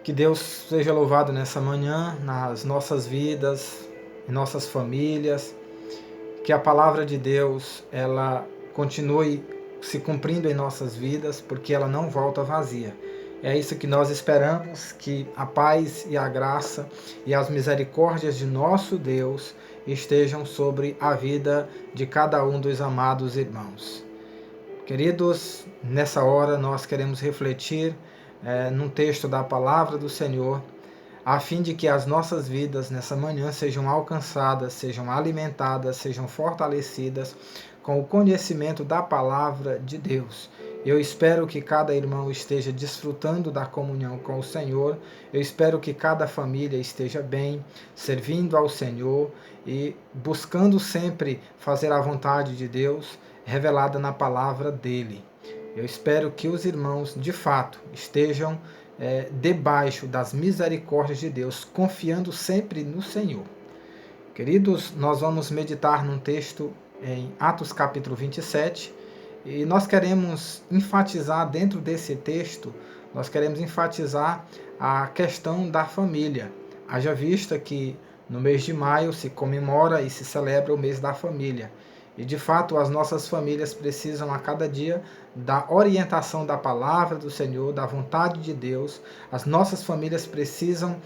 Que Deus seja louvado nessa manhã, nas nossas vidas, em nossas famílias. Que a palavra de Deus, ela continue se cumprindo em nossas vidas, porque ela não volta vazia. É isso que nós esperamos, que a paz e a graça e as misericórdias de nosso Deus estejam sobre a vida de cada um dos amados irmãos. Queridos, nessa hora nós queremos refletir num texto da palavra do Senhor, a fim de que as nossas vidas nessa manhã sejam alcançadas, sejam alimentadas, sejam fortalecidas com o conhecimento da palavra de Deus. Eu espero que cada irmão esteja desfrutando da comunhão com o Senhor. Eu espero que cada família esteja bem, servindo ao Senhor e buscando sempre fazer a vontade de Deus revelada na palavra dele. Eu espero que os irmãos, de fato, estejam debaixo das misericórdias de Deus, confiando sempre no Senhor. Queridos, nós vamos meditar num texto em Atos capítulo 27, e nós queremos enfatizar dentro desse texto, nós queremos enfatizar a questão da família. Haja vista que no mês de maio se comemora e se celebra o mês da família. E de fato as nossas famílias precisam a cada dia da orientação da palavra do Senhor, da vontade de Deus. As nossas famílias precisam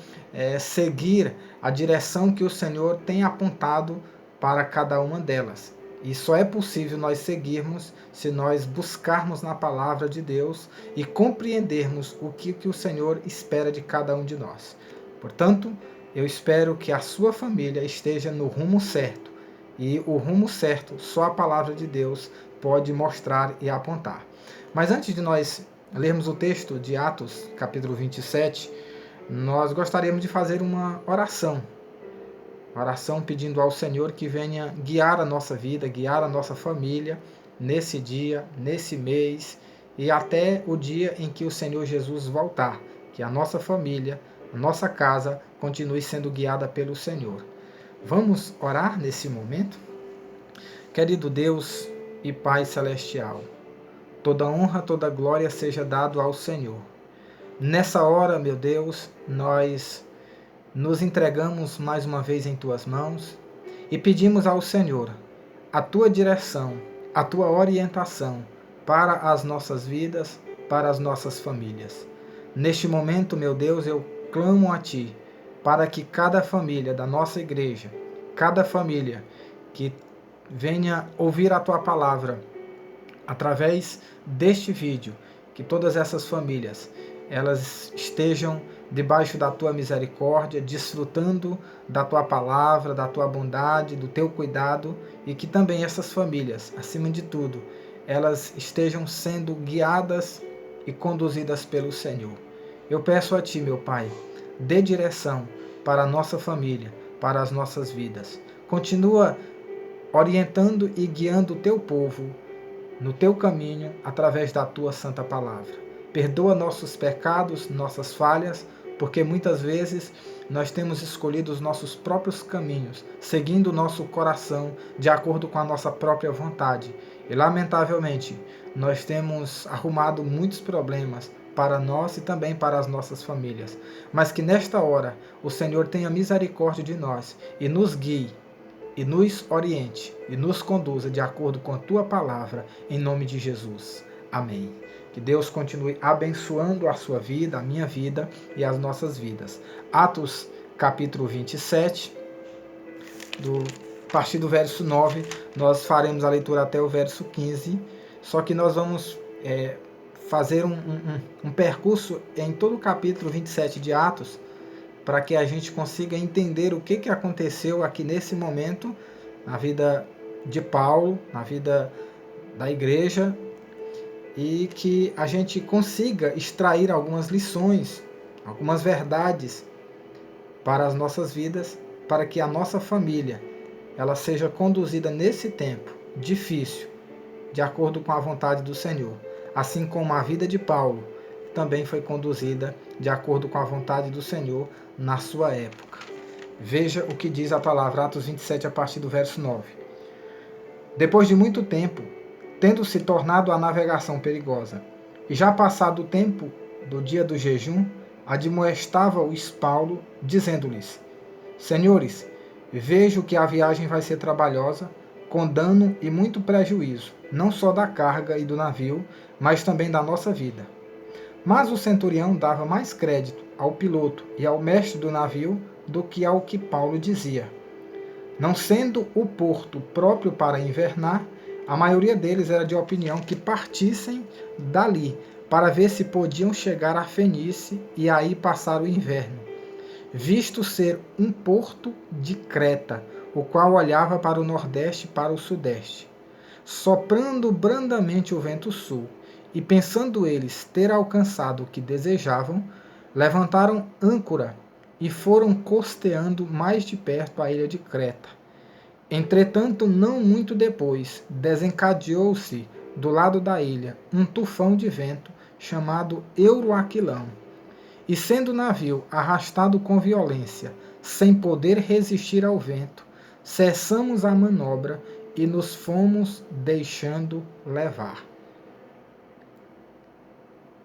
seguir a direção que o Senhor tem apontado para cada uma delas. E só é possível nós seguirmos se nós buscarmos na palavra de Deus e compreendermos o que o Senhor espera de cada um de nós. Portanto, eu espero que a sua família esteja no rumo certo. E o rumo certo, só a palavra de Deus pode mostrar e apontar. Mas antes de nós lermos o texto de Atos, capítulo 27, nós gostaríamos de fazer uma oração. Oração pedindo ao Senhor que venha guiar a nossa vida, guiar a nossa família nesse dia, nesse mês e até o dia em que o Senhor Jesus voltar. Que a nossa família, a nossa casa continue sendo guiada pelo Senhor. Vamos orar nesse momento? Querido Deus e Pai Celestial, toda honra, toda glória seja dado ao Senhor. Nessa hora, meu Deus, nós nos entregamos mais uma vez em Tuas mãos e pedimos ao Senhor a Tua direção, a Tua orientação para as nossas vidas, para as nossas famílias. Neste momento, meu Deus, eu clamo a Ti, para que cada família da nossa igreja, cada família que venha ouvir a Tua palavra através deste vídeo, que todas essas famílias elas estejam debaixo da Tua misericórdia, desfrutando da Tua palavra, da Tua bondade, do Teu cuidado, e que também essas famílias, acima de tudo, elas estejam sendo guiadas e conduzidas pelo Senhor. Eu peço a Ti, meu Pai, dê direção para a nossa família, para as nossas vidas. Continua orientando e guiando o Teu povo no Teu caminho através da Tua santa palavra. Perdoa nossos pecados, nossas falhas, porque muitas vezes nós temos escolhido os nossos próprios caminhos, seguindo o nosso coração de acordo com a nossa própria vontade. E lamentavelmente, nós temos arrumado muitos problemas para nós e também para as nossas famílias. Mas que nesta hora o Senhor tenha misericórdia de nós e nos guie, e nos oriente, e nos conduza de acordo com a Tua palavra, em nome de Jesus. Amém. Que Deus continue abençoando a sua vida, a minha vida e as nossas vidas. Atos capítulo 27, a partir do verso 9, nós faremos a leitura até o verso 15, só que nós vamos fazer um percurso em todo o capítulo 27 de Atos, para que a gente consiga entender o que aconteceu aqui nesse momento, na vida de Paulo, na vida da igreja, e que a gente consiga extrair algumas lições, algumas verdades para as nossas vidas, para que a nossa família ela seja conduzida nesse tempo difícil, de acordo com a vontade do Senhor. Assim como a vida de Paulo também foi conduzida de acordo com a vontade do Senhor na sua época. Veja o que diz a palavra, Atos 27, a partir do verso 9. Depois de muito tempo, tendo se tornado a navegação perigosa, e já passado o tempo do dia do jejum, admoestava-os Paulo, dizendo-lhes: Senhores, vejo que a viagem vai ser trabalhosa, com dano e muito prejuízo, não só da carga e do navio, mas também da nossa vida. Mas o centurião dava mais crédito ao piloto e ao mestre do navio do que ao que Paulo dizia. Não sendo o porto próprio para invernar, a maioria deles era de opinião que partissem dali para ver se podiam chegar a Fenícia e aí passar o inverno, visto ser um porto de Creta, o qual olhava para o nordeste e para o sudeste. Soprando brandamente o vento sul, e pensando eles ter alcançado o que desejavam, levantaram âncora e foram costeando mais de perto a ilha de Creta. Entretanto, não muito depois, desencadeou-se do lado da ilha um tufão de vento chamado Euroaquilão, e sendo o navio arrastado com violência, sem poder resistir ao vento, cessamos a manobra e nos fomos deixando levar.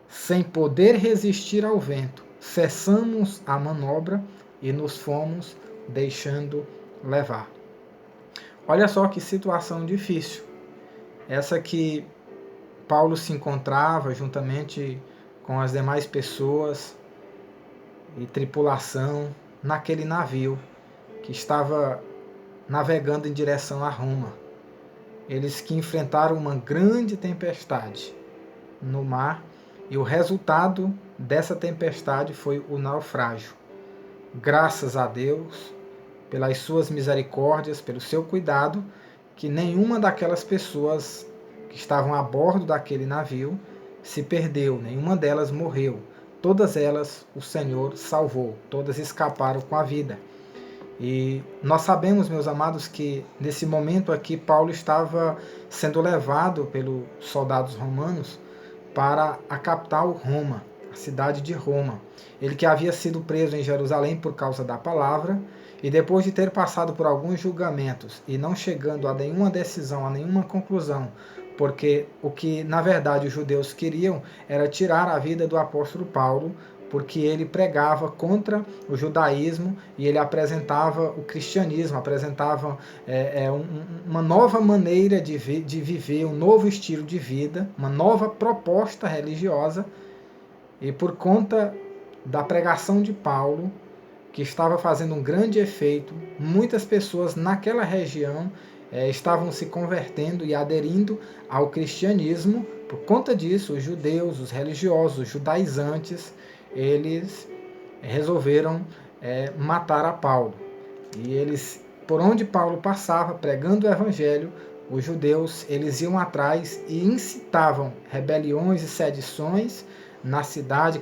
Sem poder resistir ao vento, cessamos a manobra e nos fomos deixando levar. Olha só que situação difícil. Essa que Paulo se encontrava juntamente com as demais pessoas e tripulação naquele navio que estava navegando em direção a Roma. Eles que enfrentaram uma grande tempestade no mar e o resultado dessa tempestade foi o naufrágio. Graças a Deus, pelas suas misericórdias, pelo seu cuidado, que nenhuma daquelas pessoas que estavam a bordo daquele navio se perdeu, nenhuma delas morreu. Todas elas o Senhor salvou, todas escaparam com a vida. E nós sabemos, meus amados, que nesse momento aqui Paulo estava sendo levado pelos soldados romanos para a capital Roma, a cidade de Roma. Ele que havia sido preso em Jerusalém por causa da palavra, e depois de ter passado por alguns julgamentos e não chegando a nenhuma decisão, a nenhuma conclusão, porque o que na verdade os judeus queriam era tirar a vida do apóstolo Paulo, porque ele pregava contra o judaísmo e ele apresentava o cristianismo, apresentava uma nova maneira de viver, um novo estilo de vida, uma nova proposta religiosa. E por conta da pregação de Paulo, que estava fazendo um grande efeito, muitas pessoas naquela região estavam se convertendo e aderindo ao cristianismo. Por conta disso, os judeus, os religiosos, os judaizantes, eles resolveram matar a Paulo. E eles, por onde Paulo passava, pregando o evangelho, os judeus eles iam atrás e incitavam rebeliões e sedições na cidade,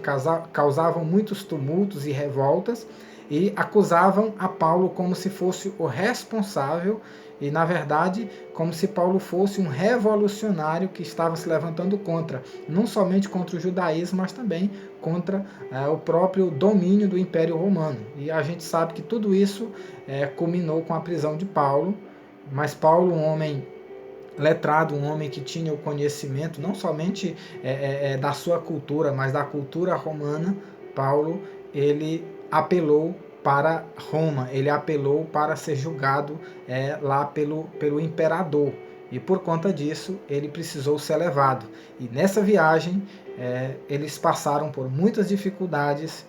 causavam muitos tumultos e revoltas, e acusavam a Paulo como se fosse o responsável, e na verdade como se Paulo fosse um revolucionário que estava se levantando contra, não somente contra o judaísmo, mas também contra o próprio domínio do Império Romano. E a gente sabe que tudo isso culminou com a prisão de Paulo, mas Paulo, um homem letrado, um homem que tinha o conhecimento não somente da sua cultura, mas da cultura romana, Paulo, ele apelou para Roma, ele apelou para ser julgado lá pelo imperador, e por conta disso ele precisou ser levado. E nessa viagem eles passaram por muitas dificuldades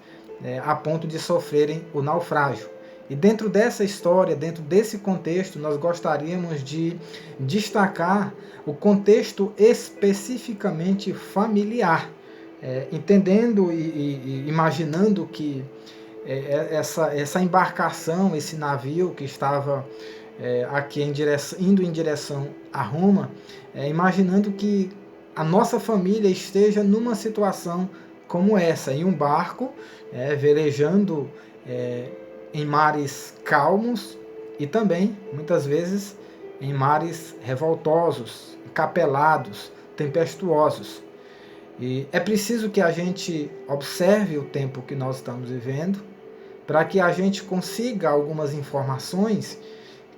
a ponto de sofrerem o naufrágio. E dentro dessa história, dentro desse contexto, nós gostaríamos de destacar o contexto especificamente familiar, entendendo e imaginando que essa embarcação, esse navio que estava aqui indo em direção a Roma, imaginando que a nossa família esteja numa situação como essa, em um barco, velejando em mares calmos e também, muitas vezes, em mares revoltosos, encapelados, tempestuosos. E é preciso que a gente observe o tempo que nós estamos vivendo, para que a gente consiga algumas informações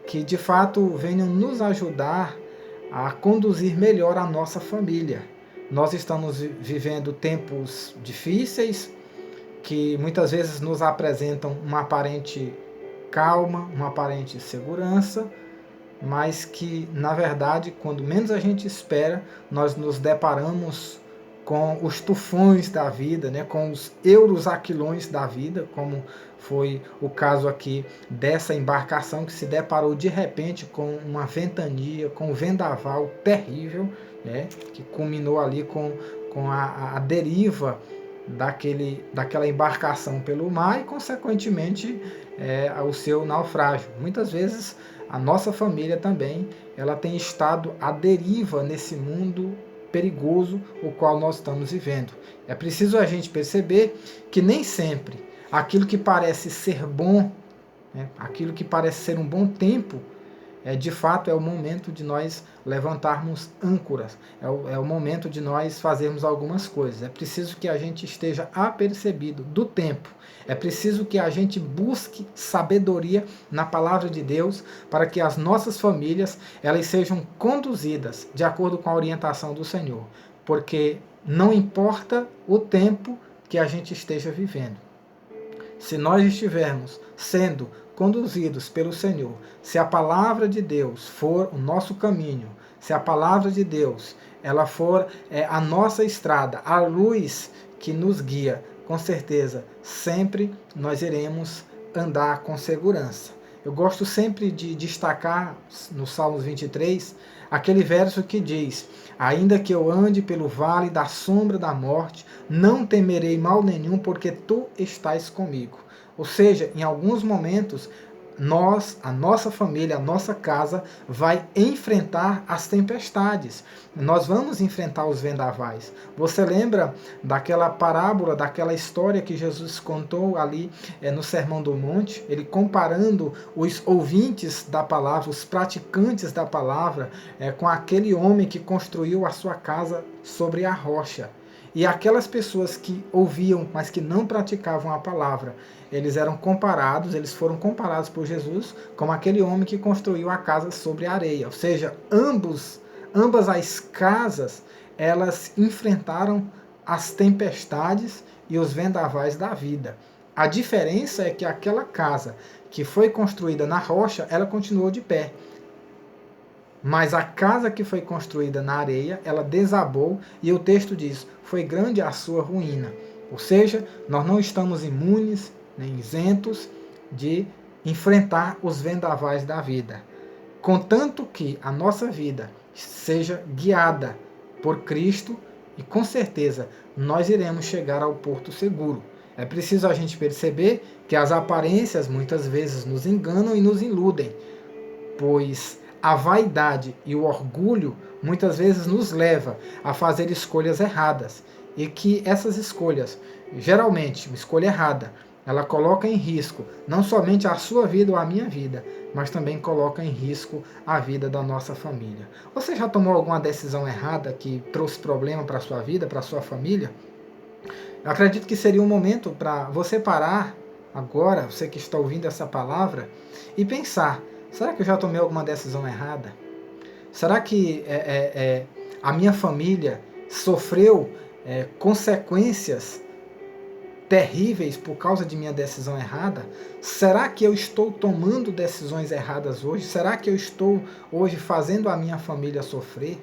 que de fato venham nos ajudar a conduzir melhor a nossa família. Nós estamos vivendo tempos difíceis, que muitas vezes nos apresentam uma aparente calma, uma aparente segurança, mas que, na verdade, quando menos a gente espera, nós nos deparamos com os tufões da vida, né, com os eurosaquilões da vida, como foi o caso aqui dessa embarcação que se deparou de repente com uma ventania, com um vendaval terrível, né, que culminou ali com a deriva daquela embarcação pelo mar e, consequentemente, o seu naufrágio. Muitas vezes a nossa família também ela tem estado à deriva nesse mundo perigoso o qual nós estamos vivendo. É preciso a gente perceber que nem sempre aquilo que parece ser bom, né, aquilo que parece ser um bom tempo, de fato é o momento de nós levantarmos âncoras, é o momento de nós fazermos algumas coisas. É preciso que a gente esteja apercebido do tempo. É preciso que a gente busque sabedoria na palavra de Deus para que as nossas famílias elas sejam conduzidas de acordo com a orientação do Senhor. Porque não importa o tempo que a gente esteja vivendo. Se nós estivermos sendo conduzidos pelo Senhor, se a palavra de Deus for o nosso caminho, se a palavra de Deus ela for a nossa estrada, a luz que nos guia, com certeza, sempre nós iremos andar com segurança. Eu gosto sempre de destacar no Salmos 23, aquele verso que diz: ainda que eu ande pelo vale da sombra da morte, não temerei mal nenhum, porque tu estás comigo. Ou seja, em alguns momentos, a nossa família, a nossa casa vai enfrentar as tempestades. Nós vamos enfrentar os vendavais. Você lembra daquela parábola, daquela história que Jesus contou ali no Sermão do Monte? Ele comparando os ouvintes da palavra, os praticantes da palavra, com aquele homem que construiu a sua casa sobre a rocha. E aquelas pessoas que ouviam, mas que não praticavam a palavra, eles foram comparados por Jesus como aquele homem que construiu a casa sobre a areia. Ou seja, ambas as casas, elas enfrentaram as tempestades e os vendavais da vida. A diferença é que aquela casa que foi construída na rocha, ela continuou de pé. Mas a casa que foi construída na areia, ela desabou e o texto diz, foi grande a sua ruína. Ou seja, nós não estamos imunes, nem isentos de enfrentar os vendavais da vida. Contanto que a nossa vida seja guiada por Cristo e com certeza nós iremos chegar ao porto seguro. É preciso a gente perceber que as aparências muitas vezes nos enganam e nos iludem, pois a vaidade e o orgulho muitas vezes nos leva a fazer escolhas erradas e que essas escolhas, geralmente uma escolha errada, ela coloca em risco não somente a sua vida ou a minha vida, mas também coloca em risco a vida da nossa família. Você já tomou alguma decisão errada que trouxe problema para a sua vida, para a sua família? Eu acredito que seria um momento para você parar agora, você que está ouvindo essa palavra, e pensar: será que eu já tomei alguma decisão errada? Será que a minha família sofreu consequências terríveis por causa de minha decisão errada? Será que eu estou tomando decisões erradas hoje? Será que eu estou hoje fazendo a minha família sofrer?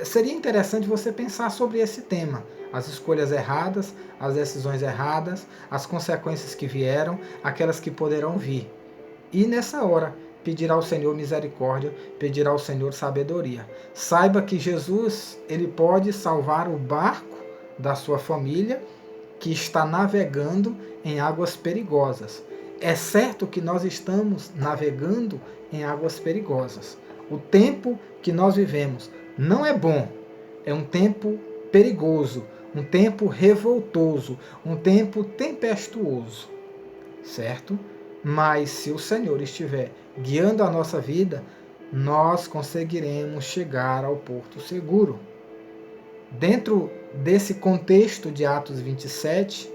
Seria interessante você pensar sobre esse tema. As escolhas erradas, as decisões erradas, as consequências que vieram, aquelas que poderão vir. E nessa hora, pedir ao Senhor misericórdia, pedir ao Senhor sabedoria. Saiba que Jesus, ele pode salvar o barco da sua família que está navegando em águas perigosas. É certo que nós estamos navegando em águas perigosas. O tempo que nós vivemos não é bom, é um tempo perigoso, um tempo revoltoso, um tempo tempestuoso, certo? Mas se o Senhor estiver guiando a nossa vida, nós conseguiremos chegar ao porto seguro. Dentro desse contexto de Atos 27,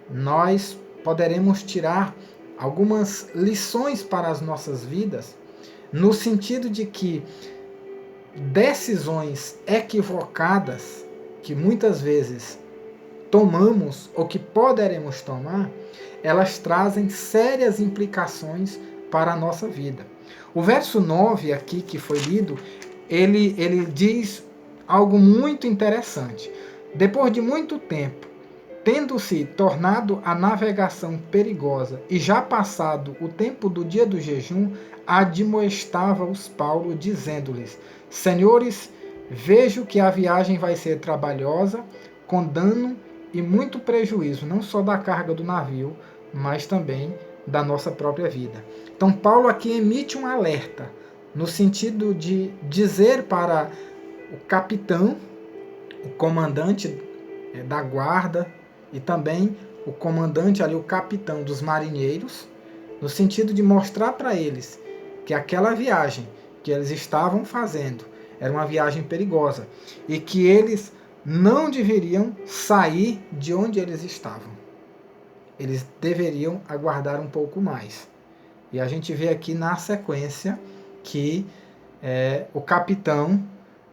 nós poderemos tirar algumas lições para as nossas vidas, no sentido de que decisões equivocadas, que muitas vezes tomamos ou que poderemos tomar, elas trazem sérias implicações para a nossa vida. O verso 9 aqui que foi lido, ele diz algo muito interessante. Depois de muito tempo, tendo-se tornado a navegação perigosa e já passado o tempo do dia do jejum, admoestava-os Paulo, dizendo-lhes: Senhores, vejo que a viagem vai ser trabalhosa, com dano e muito prejuízo, não só da carga do navio, mas também da nossa própria vida. Então Paulo aqui emite um alerta, no sentido de dizer para o capitão, o comandante da guarda e também o comandante ali, o capitão dos marinheiros, no sentido de mostrar para eles que aquela viagem que eles estavam fazendo era uma viagem perigosa e que eles não deveriam sair de onde eles estavam. Eles deveriam aguardar um pouco mais. E a gente vê aqui na sequência que o capitão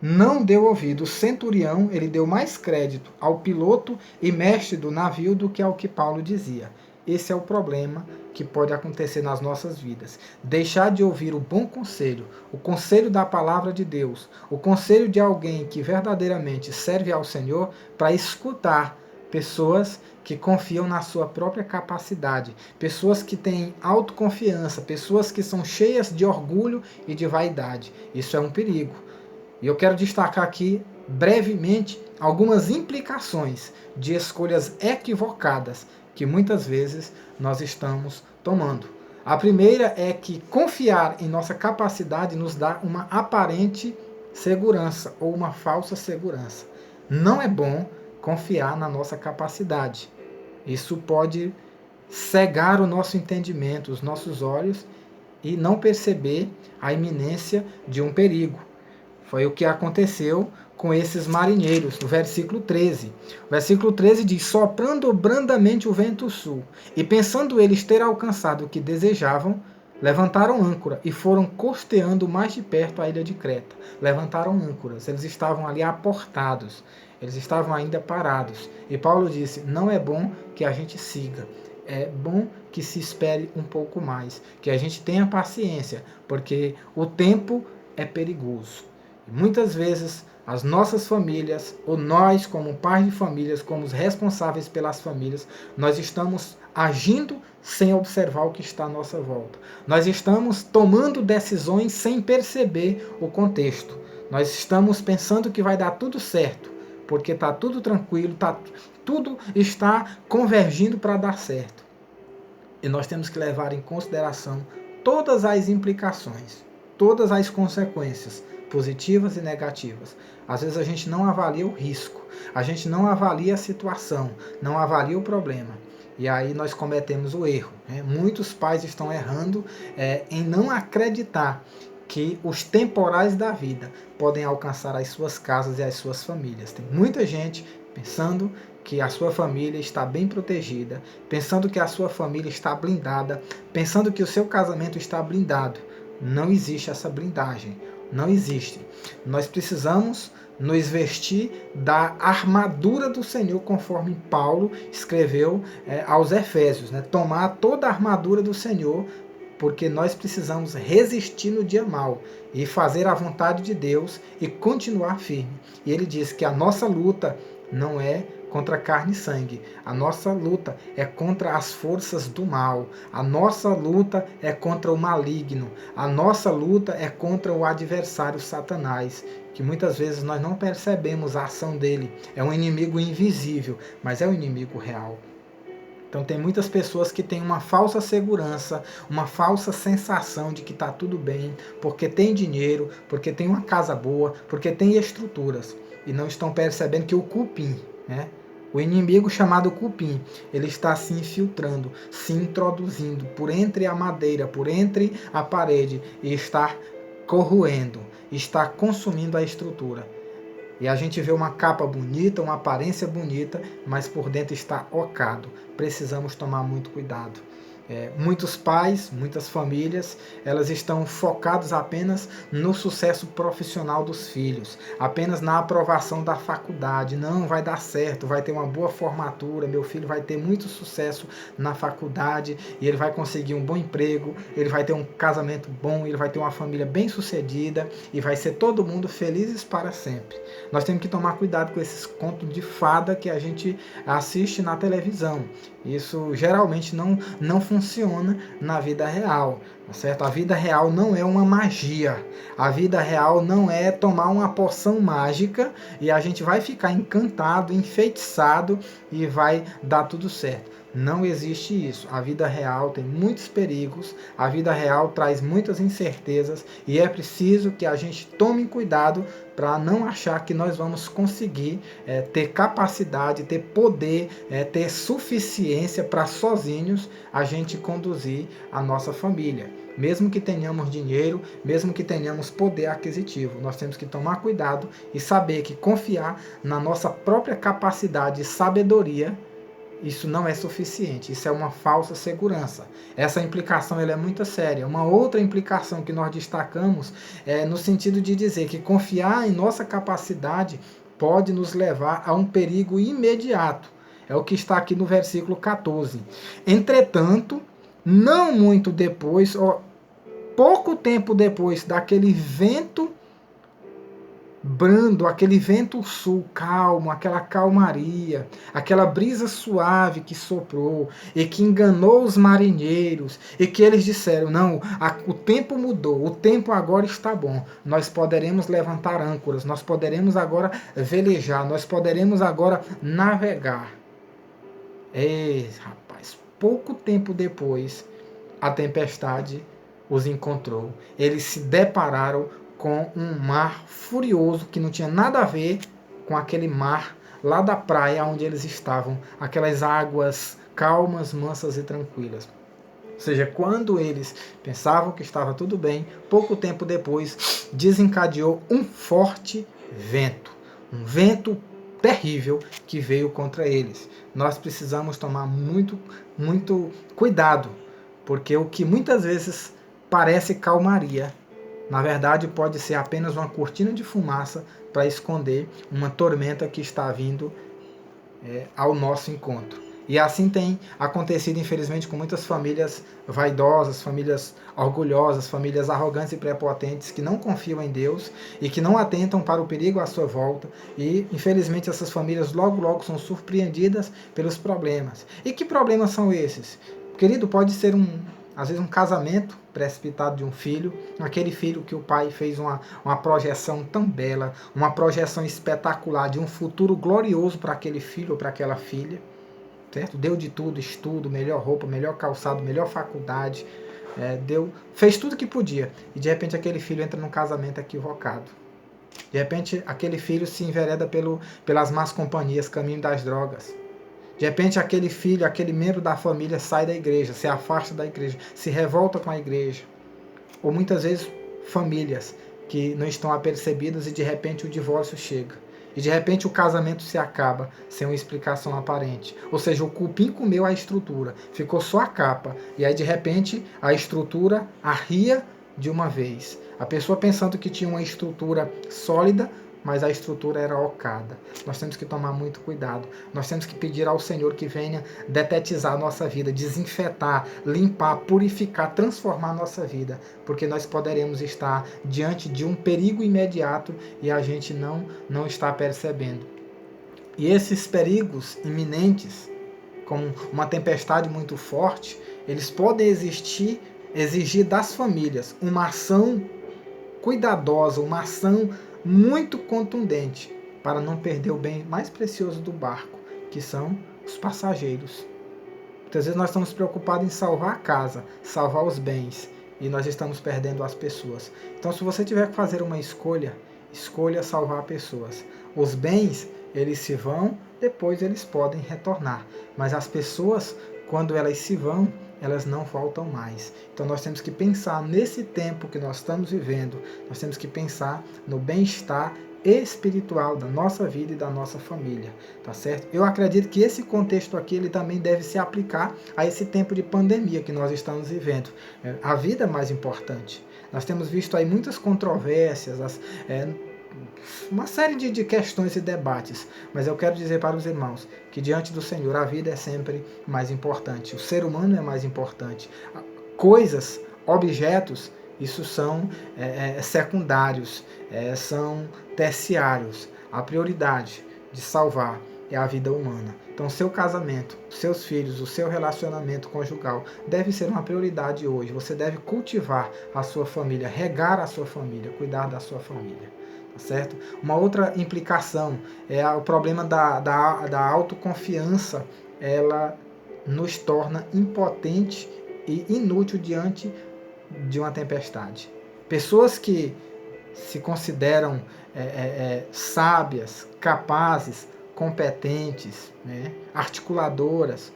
não deu ouvido. O centurião, ele deu mais crédito ao piloto e mestre do navio do que ao que Paulo dizia. Esse é o problema que pode acontecer nas nossas vidas. Deixar de ouvir o bom conselho, o conselho da palavra de Deus, o conselho de alguém que verdadeiramente serve ao Senhor, para escutar pessoas que confiam na sua própria capacidade, pessoas que têm autoconfiança, pessoas que são cheias de orgulho e de vaidade. Isso é um perigo. E eu quero destacar aqui, brevemente, algumas implicações de escolhas equivocadas que muitas vezes nós estamos tomando. A primeira é que confiar em nossa capacidade nos dá uma aparente segurança ou uma falsa segurança. Não é bom confiar na nossa capacidade. Isso pode cegar o nosso entendimento, os nossos olhos, e não perceber a iminência de um perigo. Foi o que aconteceu com esses marinheiros, no versículo 13. O versículo 13 diz: soprando brandamente o vento sul, e pensando eles ter alcançado o que desejavam, levantaram âncora e foram costeando mais de perto a ilha de Creta. Levantaram âncoras, eles estavam ali aportados, eles estavam ainda parados. E Paulo disse: não é bom que a gente siga, é bom que se espere um pouco mais, que a gente tenha paciência, porque o tempo é perigoso. E muitas vezes as nossas famílias, ou nós como pais de famílias, como os responsáveis pelas famílias, nós estamos agindo sem observar o que está à nossa volta. Nós estamos tomando decisões sem perceber o contexto. Nós estamos pensando que vai dar tudo certo, porque está tudo tranquilo, tudo está convergindo para dar certo. E nós temos que levar em consideração todas as implicações, todas as consequências, positivas e negativas. Às vezes a gente não avalia o risco, a gente não avalia a situação, não avalia o problema. E aí nós cometemos o erro. Muitos pais estão errando em não acreditar que os temporais da vida podem alcançar as suas casas e as suas famílias. Tem muita gente pensando que a sua família está bem protegida, pensando que a sua família está blindada, pensando que o seu casamento está blindado. Não existe essa blindagem. Não existe. Nós precisamos nos vestir da armadura do Senhor, conforme Paulo escreveu aos Efésios. Tomar toda a armadura do Senhor, porque nós precisamos resistir no dia mau e fazer a vontade de Deus e continuar firme. E ele diz que a nossa luta não é contra carne e sangue. A nossa luta é contra as forças do mal. A nossa luta é contra o maligno. A nossa luta é contra o adversário Satanás, que muitas vezes nós não percebemos a ação dele. É um inimigo invisível, mas é um inimigo real. Então tem muitas pessoas que têm uma falsa segurança, uma falsa sensação de que está tudo bem, porque tem dinheiro, porque tem uma casa boa, porque tem estruturas, e não estão percebendo que o cupim, o inimigo chamado cupim, ele está se infiltrando, se introduzindo por entre a madeira, por entre a parede, e está corroendo, está consumindo a estrutura. E a gente vê uma capa bonita, uma aparência bonita, mas por dentro está ocado. Precisamos tomar muito cuidado. Muitos pais, muitas famílias, elas estão focados apenas no sucesso profissional dos filhos, apenas na aprovação da faculdade. Não, vai dar certo, vai ter uma boa formatura, meu filho vai ter muito sucesso na faculdade e ele vai conseguir um bom emprego, ele vai ter um casamento bom, ele vai ter uma família bem-sucedida e vai ser todo mundo felizes para sempre. Nós temos que tomar cuidado com esses contos de fada que a gente assiste na televisão. Isso geralmente não funciona na vida real, tá certo? A vida real não é uma magia. A vida real não é tomar uma poção mágica e a gente vai ficar encantado, enfeitiçado e vai dar tudo certo. Não existe isso. A vida real tem muitos perigos, a vida real traz muitas incertezas e é preciso que a gente tome cuidado para não achar que nós vamos conseguir ter capacidade, ter poder, ter suficiência para sozinhos a gente conduzir a nossa família. Mesmo que tenhamos dinheiro, mesmo que tenhamos poder aquisitivo, nós temos que tomar cuidado e saber que confiar na nossa própria capacidade e sabedoria, isso não é suficiente, isso é uma falsa segurança. Essa implicação ela é muito séria. Uma outra implicação que nós destacamos é no sentido de dizer que confiar em nossa capacidade pode nos levar a um perigo imediato. É o que está aqui no versículo 14. Entretanto, não muito depois, pouco tempo depois daquele vento brando, aquele vento sul calmo, aquela calmaria, aquela brisa suave que soprou e que enganou os marinheiros e que eles disseram, não, o tempo mudou, o tempo agora está bom, nós poderemos levantar âncoras, nós poderemos agora velejar, nós poderemos agora navegar. Ei, rapaz, pouco tempo depois a tempestade os encontrou, eles se depararam com um mar furioso que não tinha nada a ver com aquele mar lá da praia onde eles estavam, aquelas águas calmas, mansas e tranquilas. Ou seja, quando eles pensavam que estava tudo bem, pouco tempo depois desencadeou um forte vento, um vento terrível que veio contra eles. Nós precisamos tomar muito cuidado, porque o que muitas vezes parece calmaria, na verdade, pode ser apenas uma cortina de fumaça para esconder uma tormenta que está vindo ao nosso encontro. E assim tem acontecido, infelizmente, com muitas famílias vaidosas, famílias orgulhosas, famílias arrogantes e prepotentes que não confiam em Deus e que não atentam para o perigo à sua volta. E, infelizmente, essas famílias logo são surpreendidas pelos problemas. E que problemas são esses? Querido, pode ser às vezes um casamento precipitado de um filho, aquele filho que o pai fez uma projeção tão bela, uma projeção espetacular de um futuro glorioso para aquele filho ou para aquela filha, certo? Deu de tudo, estudo, melhor roupa, melhor calçado, melhor faculdade, fez tudo que podia, e de repente aquele filho entra num casamento equivocado. De repente aquele filho se envereda pelas más companhias, caminho das drogas. De repente aquele filho, aquele membro da família sai da igreja, se afasta da igreja, se revolta com a igreja. Ou muitas vezes famílias que não estão apercebidas e de repente o divórcio chega. E de repente o casamento se acaba sem uma explicação aparente. Ou seja, o cupim comeu a estrutura, ficou só a capa. E aí de repente a estrutura arria de uma vez. A pessoa pensando que tinha uma estrutura sólida, mas a estrutura era ocada. Nós temos que tomar muito cuidado. Nós temos que pedir ao Senhor que venha detetizar a nossa vida, desinfetar, limpar, purificar, transformar a nossa vida, porque nós poderemos estar diante de um perigo imediato e a gente não está percebendo. E esses perigos iminentes, como uma tempestade muito forte, eles podem exigir das famílias uma ação cuidadosa, uma ação muito contundente para não perder o bem mais precioso do barco, que são os passageiros. Muitas vezes nós estamos preocupados em salvar a casa, salvar os bens, e nós estamos perdendo as pessoas. Então, se você tiver que fazer uma escolha, escolha salvar pessoas. Os bens, eles se vão, depois eles podem retornar, mas as pessoas, quando elas se vão, elas não voltam mais. Então nós temos que pensar nesse tempo que nós estamos vivendo, nós temos que pensar no bem-estar espiritual da nossa vida e da nossa família, tá certo? Eu acredito que esse contexto aqui ele também deve se aplicar a esse tempo de pandemia que nós estamos vivendo. A vida é mais importante. Nós temos visto aí muitas controvérsias, uma série de questões e debates, mas eu quero dizer para os irmãos que diante do Senhor a vida é sempre mais importante, o ser humano é mais importante. Coisas, objetos, isso são secundários, são terciários. A prioridade de salvar é a vida humana. Então, seu casamento, seus filhos, o seu relacionamento conjugal deve ser uma prioridade hoje. Você deve cultivar a sua família, regar a sua família, cuidar da sua família. Tá certo? Uma outra implicação é o problema da autoconfiança. Ela nos torna impotente e inútil diante de uma tempestade. Pessoas que se consideram sábias, capazes, competentes, né, articuladoras,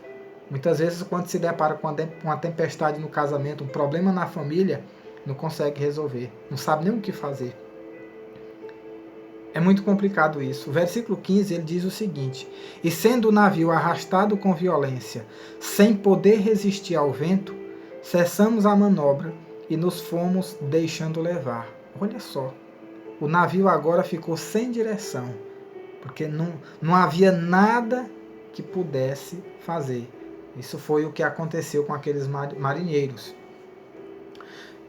muitas vezes quando se depara com uma tempestade no casamento, um problema na família, não consegue resolver, não sabe nem o que fazer. É muito complicado isso. O versículo 15 ele diz o seguinte: e sendo o navio arrastado com violência, sem poder resistir ao vento, cessamos a manobra e nos fomos deixando levar. Olha só, o navio agora ficou sem direção, porque não havia nada que pudesse fazer. Isso foi o que aconteceu com aqueles marinheiros.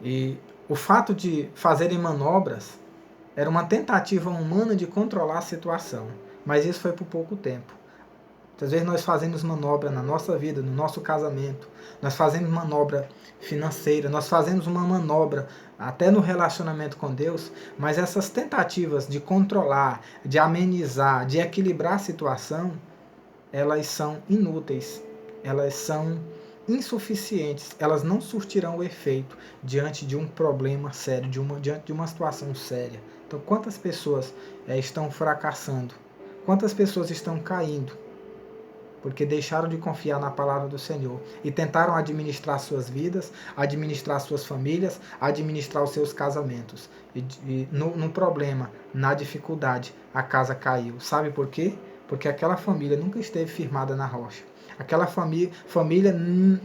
E o fato de fazerem manobras era uma tentativa humana de controlar a situação, mas isso foi por pouco tempo. Às vezes nós fazemos manobra na nossa vida, no nosso casamento, nós fazemos manobra financeira, nós fazemos uma manobra até no relacionamento com Deus, mas essas tentativas de controlar, de amenizar, de equilibrar a situação, elas são inúteis, elas são insuficientes, elas não surtirão o efeito diante de um problema sério, diante de uma situação séria. Então, quantas pessoas estão fracassando? Quantas pessoas estão caindo? Porque deixaram de confiar na palavra do Senhor e tentaram administrar suas vidas, administrar suas famílias, administrar os seus casamentos. E no problema, na dificuldade, a casa caiu. Sabe por quê? Porque aquela família nunca esteve firmada na rocha. Aquela família,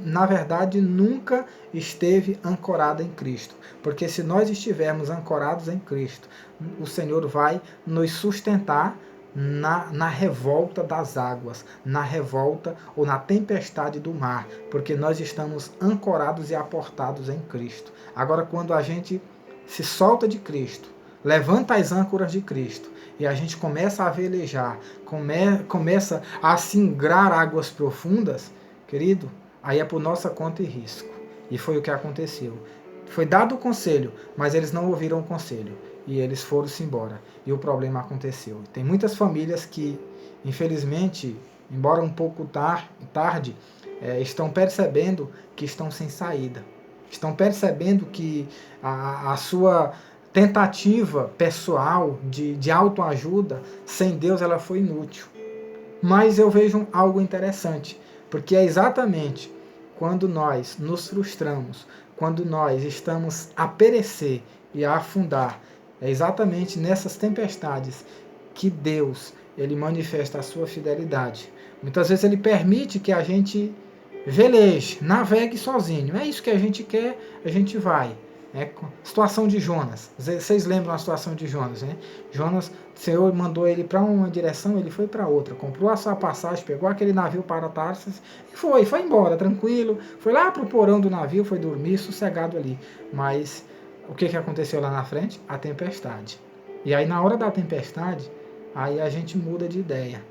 na verdade, nunca esteve ancorada em Cristo. Porque se nós estivermos ancorados em Cristo, o Senhor vai nos sustentar na revolta das águas, na revolta ou na tempestade do mar, porque nós estamos ancorados e aportados em Cristo. Agora, quando a gente se solta de Cristo, levanta as âncoras de Cristo e a gente começa a velejar, começa a singrar águas profundas, querido, aí é por nossa conta e risco. E foi o que aconteceu. Foi dado o conselho, mas eles não ouviram o conselho. E eles foram-se embora. E o problema aconteceu. Tem muitas famílias que, infelizmente, embora um pouco tarde, estão percebendo que estão sem saída. Estão percebendo que a sua tentativa pessoal de autoajuda, sem Deus, ela foi inútil. Mas eu vejo algo interessante, porque é exatamente quando nós nos frustramos, quando nós estamos a perecer e a afundar, é exatamente nessas tempestades que Deus ele manifesta a sua fidelidade. Muitas vezes ele permite que a gente veleje, navegue sozinho. É isso que a gente quer, a gente vai. Situação de Jonas. Vocês lembram a situação de Jonas, né? Jonas, o Senhor mandou ele para uma direção, ele foi para outra. Comprou a sua passagem, pegou aquele navio para Tarsis e foi embora, tranquilo. Foi lá para o porão do navio, foi dormir sossegado ali. Mas o que aconteceu lá na frente? A tempestade. E aí na hora da tempestade, aí a gente muda de ideia.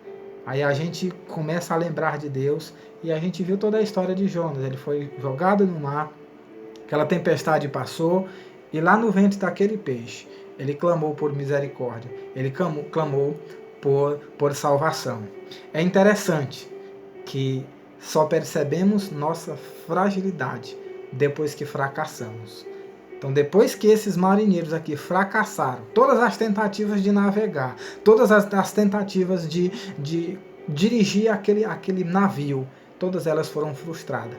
Aí a gente começa a lembrar de Deus e a gente viu toda a história de Jonas. Ele foi jogado no mar, aquela tempestade passou e lá no ventre daquele peixe, ele clamou por misericórdia. Ele clamou por salvação. É interessante que só percebemos nossa fragilidade depois que fracassamos. Então, depois que esses marinheiros aqui fracassaram, todas as tentativas de navegar, todas as tentativas de dirigir aquele navio, todas elas foram frustradas.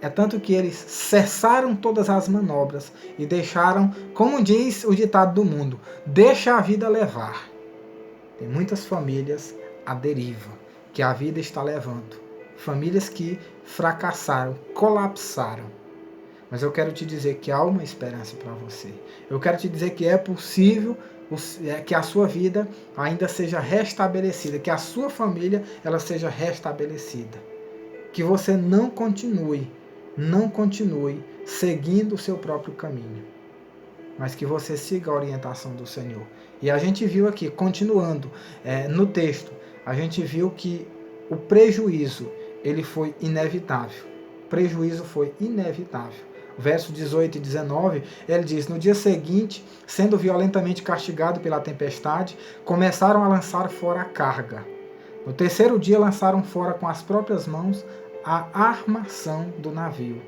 É tanto que eles cessaram todas as manobras e deixaram, como diz o ditado do mundo, deixa a vida levar. Tem muitas famílias à deriva, que a vida está levando. Famílias que fracassaram, colapsaram. Mas eu quero te dizer que há uma esperança para você. Eu quero te dizer que é possível que a sua vida ainda seja restabelecida, que a sua família ela seja restabelecida. Que você não continue seguindo o seu próprio caminho, mas que você siga a orientação do Senhor. E a gente viu aqui, continuando no texto, a gente viu que o prejuízo, ele foi inevitável. O prejuízo foi inevitável. Verso 18 e 19, ele diz: no dia seguinte, sendo violentamente castigado pela tempestade, começaram a lançar fora a carga. No terceiro dia, lançaram fora com as próprias mãos a armação do navio.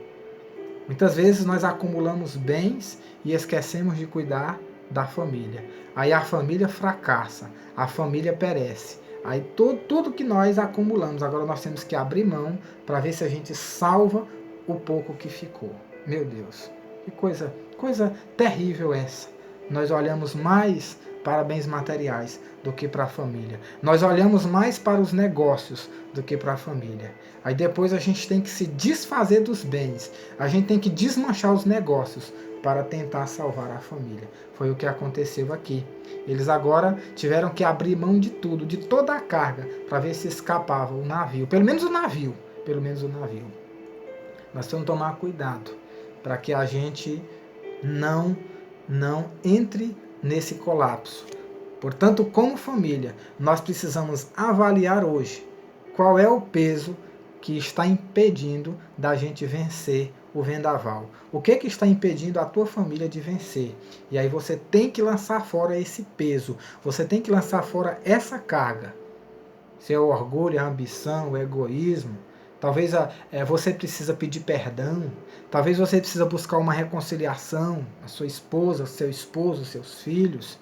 Muitas vezes nós acumulamos bens e esquecemos de cuidar da família. Aí a família fracassa, a família perece. Aí tudo que nós acumulamos, agora nós temos que abrir mão para ver se a gente salva o pouco que ficou. Meu Deus, que coisa terrível essa. Nós olhamos mais para bens materiais do que para a família. Nós olhamos mais para os negócios do que para a família. Aí depois a gente tem que se desfazer dos bens. A gente tem que desmanchar os negócios para tentar salvar a família. Foi o que aconteceu aqui. Eles agora tiveram que abrir mão de tudo, de toda a carga, para ver se escapava o navio. Pelo menos o navio. Nós temos que tomar cuidado para que a gente não entre nesse colapso. Portanto, como família, nós precisamos avaliar hoje qual é o peso que está impedindo da gente vencer o vendaval. O que está impedindo a tua família de vencer? E aí você tem que lançar fora esse peso, você tem que lançar fora essa carga. Se é o orgulho, a ambição, o egoísmo, talvez você precisa pedir perdão, talvez você precisa buscar uma reconciliação, a sua esposa, seu esposo, seus filhos.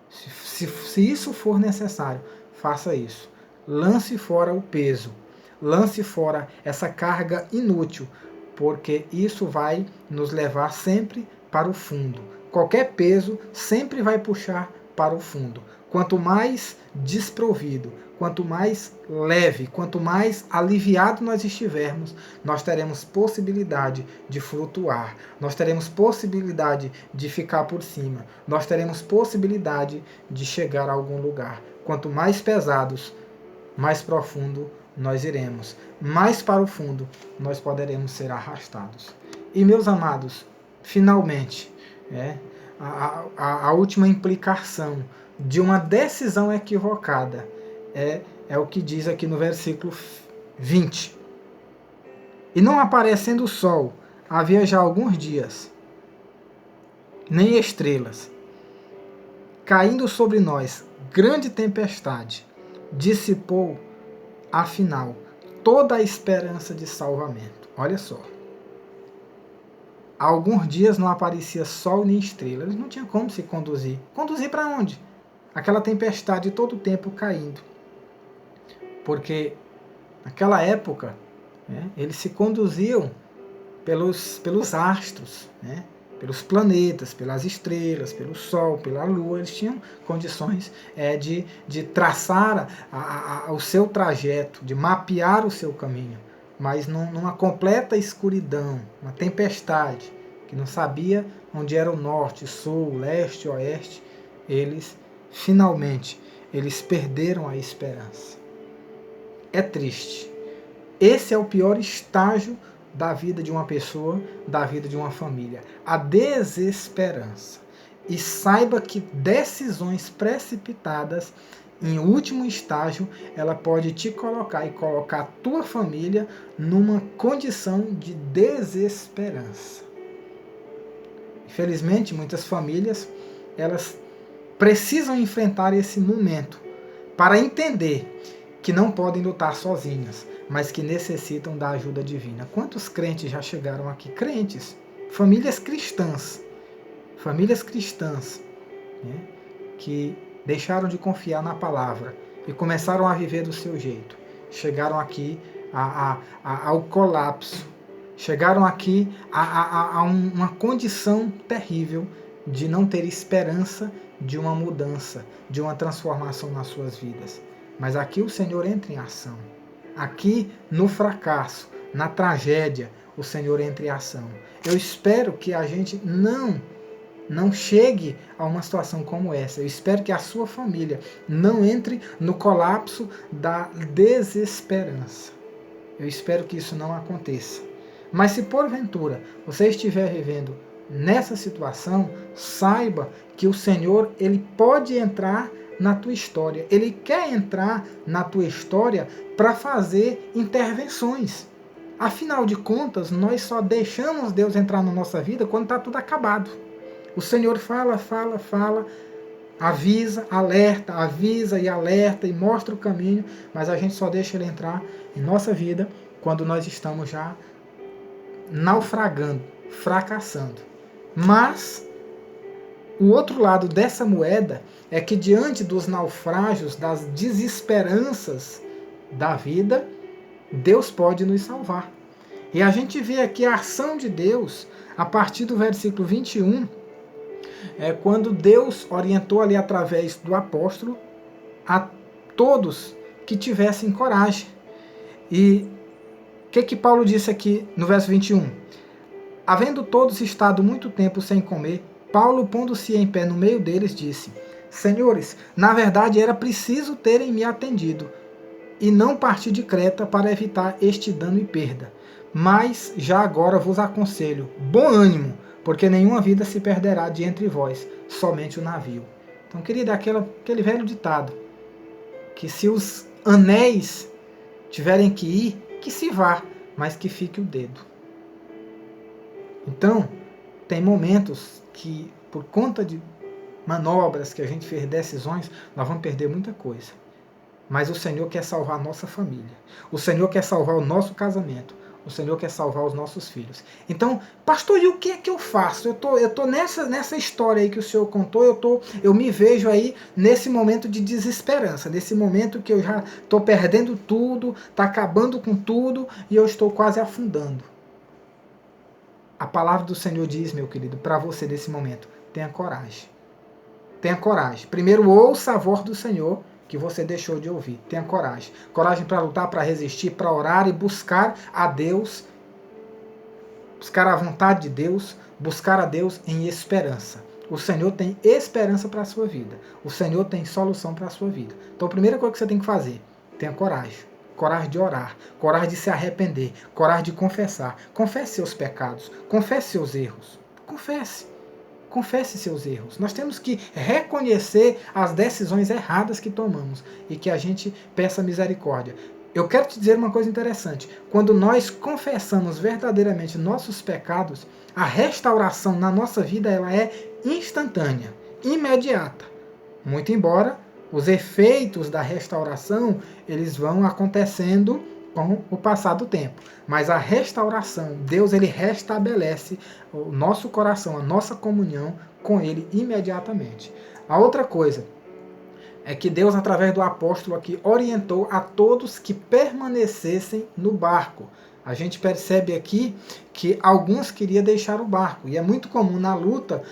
Se isso for necessário, faça isso. Lance fora o peso, lance fora essa carga inútil, porque isso vai nos levar sempre para o fundo. Qualquer peso sempre vai puxar para o fundo. Quanto mais desprovido, quanto mais leve, quanto mais aliviado nós estivermos, nós teremos possibilidade de flutuar, nós teremos possibilidade de ficar por cima, nós teremos possibilidade de chegar a algum lugar. Quanto mais pesados, mais profundo nós iremos, mais para o fundo nós poderemos ser arrastados. E meus amados, finalmente, a última implicação de uma decisão equivocada é o que diz aqui no versículo 20. E não aparecendo o sol, havia já alguns dias, nem estrelas, caindo sobre nós grande tempestade, dissipou, afinal, toda a esperança de salvamento. Olha só. Há alguns dias não aparecia sol nem estrela. Eles não tinham como se conduzir. Conduzir para onde? Aquela tempestade todo o tempo caindo. Porque naquela época, eles se conduziam pelos astros, pelos planetas, pelas estrelas, pelo sol, pela lua. Eles tinham condições de traçar o seu trajeto, de mapear o seu caminho. Mas numa completa escuridão, uma tempestade, que não sabia onde era o norte, sul, leste, oeste, finalmente, eles perderam a esperança. É triste. Esse é o pior estágio da vida de uma pessoa, da vida de uma família. A desesperança. E saiba que decisões precipitadas, em último estágio, ela pode te colocar e colocar a tua família numa condição de desesperança. Infelizmente, muitas famílias, elas precisam enfrentar esse momento para entender que não podem lutar sozinhas, mas que necessitam da ajuda divina. Quantos crentes já chegaram aqui? Crentes, famílias cristãs, que deixaram de confiar na palavra e começaram a viver do seu jeito. Chegaram aqui ao colapso, chegaram aqui a uma condição terrível de não ter esperança de uma mudança, de uma transformação nas suas vidas. Mas aqui o Senhor entra em ação. Aqui no fracasso, na tragédia, o Senhor entra em ação. Eu espero que a gente não chegue a uma situação como essa. Eu espero que a sua família não entre no colapso da desesperança. Eu espero que isso não aconteça. Mas se porventura você estiver vivendo nessa situação, saiba que o Senhor, ele pode entrar na tua história. Ele quer entrar na tua história para fazer intervenções. Afinal de contas, nós só deixamos Deus entrar na nossa vida quando está tudo acabado. O Senhor fala, avisa, alerta, avisa e alerta e mostra o caminho, mas a gente só deixa Ele entrar em nossa vida quando nós estamos já naufragando, fracassando. Mas o outro lado dessa moeda é que diante dos naufrágios, das desesperanças da vida, Deus pode nos salvar. E a gente vê aqui a ação de Deus a partir do versículo 21, quando Deus orientou ali através do apóstolo a todos que tivessem coragem. E o que Paulo disse aqui no verso 21? Havendo todos estado muito tempo sem comer, Paulo, pondo-se em pé no meio deles, disse: Senhores, na verdade era preciso terem me atendido e não partir de Creta para evitar este dano e perda. Mas já agora vos aconselho, bom ânimo, porque nenhuma vida se perderá de entre vós, somente o navio. Então, queria dar aquele velho ditado, que se os anéis tiverem que ir, que se vá, mas que fique o dedo. Então, tem momentos que, por conta de manobras que a gente fez, decisões, nós vamos perder muita coisa. Mas o Senhor quer salvar a nossa família. O Senhor quer salvar o nosso casamento. O Senhor quer salvar os nossos filhos. Então, pastor, e o que é que eu faço? Eu tô nessa história aí que o Senhor contou, eu me vejo aí nesse momento de desesperança, nesse momento que eu já estou perdendo tudo, está acabando com tudo e eu estou quase afundando. A palavra do Senhor diz, meu querido, para você nesse momento, tenha coragem. Tenha coragem. Primeiro, ouça a voz do Senhor que você deixou de ouvir. Tenha coragem. Coragem para lutar, para resistir, para orar e buscar a Deus, buscar a vontade de Deus, buscar a Deus em esperança. O Senhor tem esperança para a sua vida. O Senhor tem solução para a sua vida. Então, a primeira coisa que você tem que fazer, tenha coragem. Coragem de orar, coragem de se arrepender, coragem de confessar. Confesse seus pecados, confesse seus erros. Confesse seus erros. Nós temos que reconhecer as decisões erradas que tomamos e que a gente peça misericórdia. Eu quero te dizer uma coisa interessante. Quando nós confessamos verdadeiramente nossos pecados, a restauração na nossa vida ela é instantânea, imediata. Muito embora os efeitos da restauração eles vão acontecendo com o passar do tempo. Mas a restauração, Deus ele restabelece o nosso coração, a nossa comunhão com Ele imediatamente. A outra coisa é que Deus, através do apóstolo aqui, orientou a todos que permanecessem no barco. A gente percebe aqui que alguns queriam deixar o barco. E é muito comum na luta,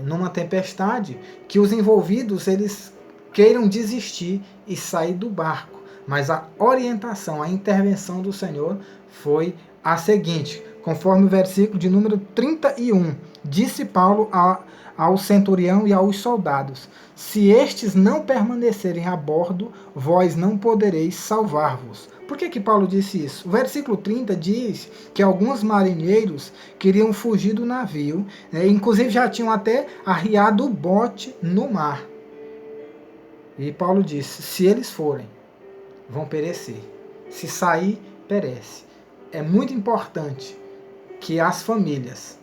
numa tempestade, que os envolvidos eles queiram desistir e sair do barco. Mas a orientação, a intervenção do Senhor foi a seguinte, conforme o versículo de número 31, disse Paulo ao centurião e aos soldados, se estes não permanecerem a bordo, vós não podereis salvar-vos. Por que Paulo disse isso? O versículo 30 diz que alguns marinheiros queriam fugir do navio, inclusive já tinham até arriado o bote no mar. E Paulo disse, se eles forem, vão perecer. Se sair, perece. É muito importante que as famílias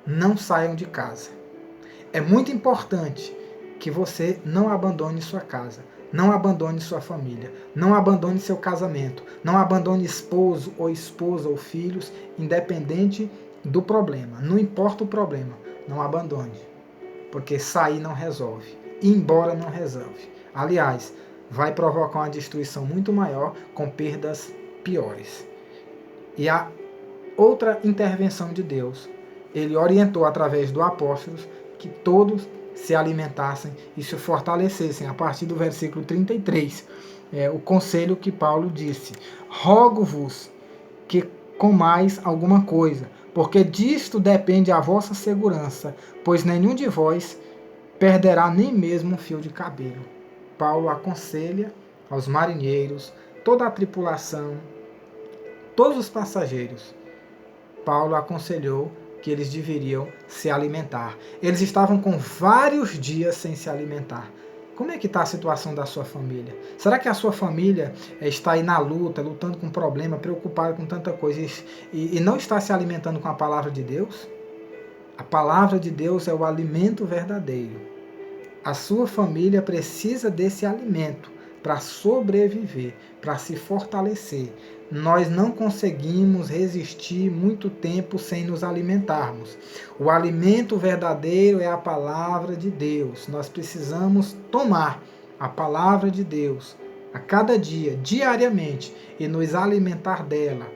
não saiam de casa. É muito importante que você não abandone sua casa, não abandone sua família, não abandone seu casamento, não abandone esposo ou esposa ou filhos, independente do problema. Não importa o problema, não abandone. Porque sair não resolve, ir embora não resolve. Aliás, vai provocar uma destruição muito maior, com perdas piores. E a outra intervenção de Deus, ele orientou através do apóstolo que todos se alimentassem e se fortalecessem. A partir do versículo 33, o conselho que Paulo disse: rogo-vos que comais alguma coisa, porque disto depende a vossa segurança, pois nenhum de vós perderá nem mesmo um fio de cabelo. Paulo aconselha aos marinheiros, toda a tripulação, todos os passageiros. Paulo aconselhou que eles deveriam se alimentar. Eles estavam com vários dias sem se alimentar. Como é que está a situação da sua família? Será que a sua família está aí na luta, lutando com problema, preocupada com tanta coisa e não está se alimentando com a palavra de Deus? A palavra de Deus é o alimento verdadeiro. A sua família precisa desse alimento para sobreviver, para se fortalecer. Nós não conseguimos resistir muito tempo sem nos alimentarmos. O alimento verdadeiro é a palavra de Deus. Nós precisamos tomar a palavra de Deus a cada dia, diariamente, e nos alimentar dela,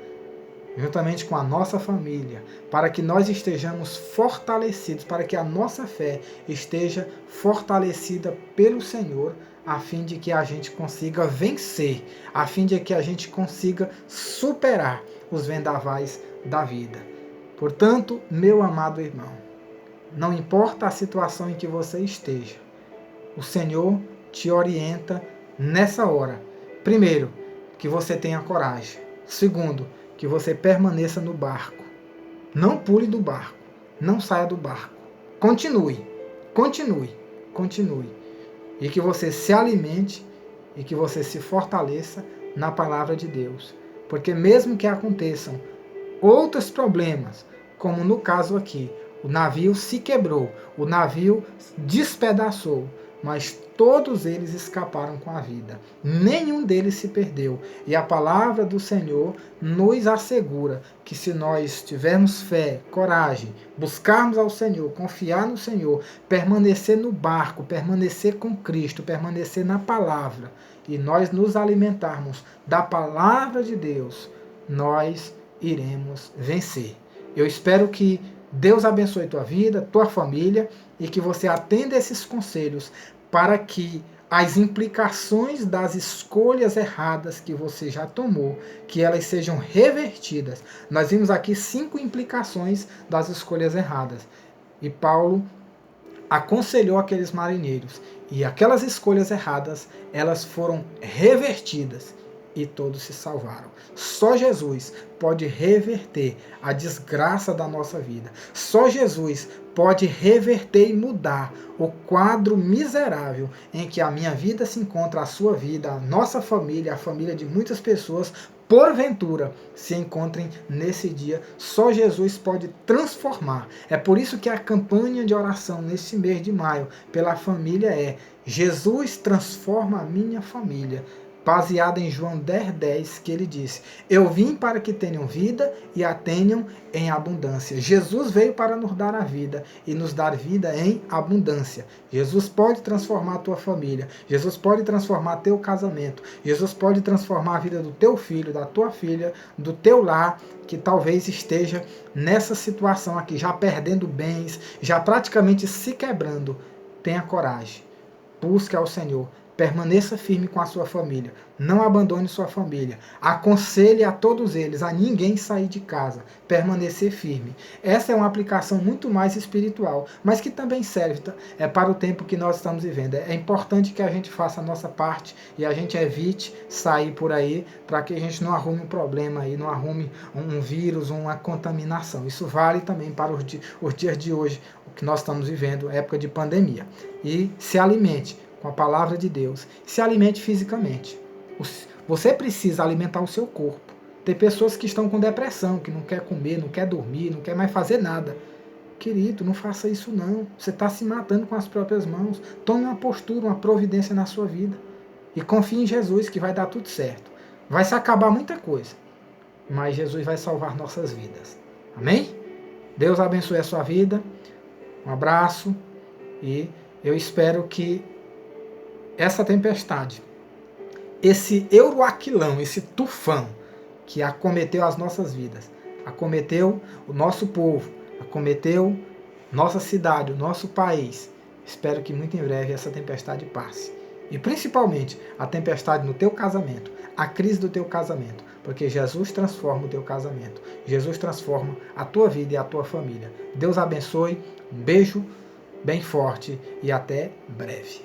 juntamente com a nossa família, para que nós estejamos fortalecidos, para que a nossa fé esteja fortalecida pelo Senhor, a fim de que a gente consiga vencer, a fim de que a gente consiga superar os vendavais da vida. Portanto, meu amado irmão, não importa a situação em que você esteja, o Senhor te orienta nessa hora. Primeiro, que você tenha coragem. Segundo, que você permaneça no barco. Não pule do barco. Não saia do barco. Continue. E que você se alimente e que você se fortaleça na palavra de Deus. Porque mesmo que aconteçam outros problemas, como no caso aqui, o navio se quebrou, o navio despedaçou, mas todos eles escaparam com a vida. Nenhum deles se perdeu. E a palavra do Senhor nos assegura que se nós tivermos fé, coragem, buscarmos ao Senhor, confiar no Senhor, permanecer no barco, permanecer com Cristo, permanecer na palavra, e nós nos alimentarmos da palavra de Deus, nós iremos vencer. Eu espero que Deus abençoe tua vida, tua família, e que você atenda esses conselhos para que as implicações das escolhas erradas que você já tomou, que elas sejam revertidas. Nós vimos aqui 5 implicações das escolhas erradas. E Paulo aconselhou aqueles marinheiros. E aquelas escolhas erradas, elas foram revertidas. E todos se salvaram. Só Jesus pode reverter a desgraça da nossa vida. Só Jesus pode reverter e mudar o quadro miserável em que a minha vida se encontra, a sua vida, a nossa família, a família de muitas pessoas, porventura, se encontrem nesse dia. Só Jesus pode transformar. É por isso que a campanha de oração nesse mês de maio pela família é: Jesus transforma a minha família. Baseada em João 10,10, que ele disse: eu vim para que tenham vida e a tenham em abundância. Jesus veio para nos dar a vida e nos dar vida em abundância. Jesus pode transformar a tua família. Jesus pode transformar teu casamento. Jesus pode transformar a vida do teu filho, da tua filha, do teu lar, que talvez esteja nessa situação aqui, já perdendo bens, já praticamente se quebrando. Tenha coragem. Busque ao Senhor. Permaneça firme com a sua família. Não abandone sua família. Aconselhe a todos eles a ninguém sair de casa. Permanecer firme. Essa é uma aplicação muito mais espiritual, mas que também serve para o tempo que nós estamos vivendo. É importante que a gente faça a nossa parte e a gente evite sair por aí para que a gente não arrume um problema aí, não arrume um vírus, uma contaminação. Isso vale também para os dias de hoje, o que nós estamos vivendo, época de pandemia. E se alimente com a palavra de Deus. Se alimente fisicamente. Você precisa alimentar o seu corpo. Tem pessoas que estão com depressão, que não quer comer, não quer dormir, não quer mais fazer nada. Querido, não faça isso não. Você está se matando com as próprias mãos. Tome uma postura, uma providência na sua vida. E confie em Jesus que vai dar tudo certo. Vai se acabar muita coisa, mas Jesus vai salvar nossas vidas. Amém? Deus abençoe a sua vida. Um abraço e eu espero que essa tempestade, esse euroaquilão, esse tufão que acometeu as nossas vidas, acometeu o nosso povo, acometeu nossa cidade, o nosso país. Espero que muito em breve essa tempestade passe. E principalmente a tempestade no teu casamento, a crise do teu casamento, porque Jesus transforma o teu casamento. Jesus transforma a tua vida e a tua família. Deus abençoe, um beijo bem forte e até breve.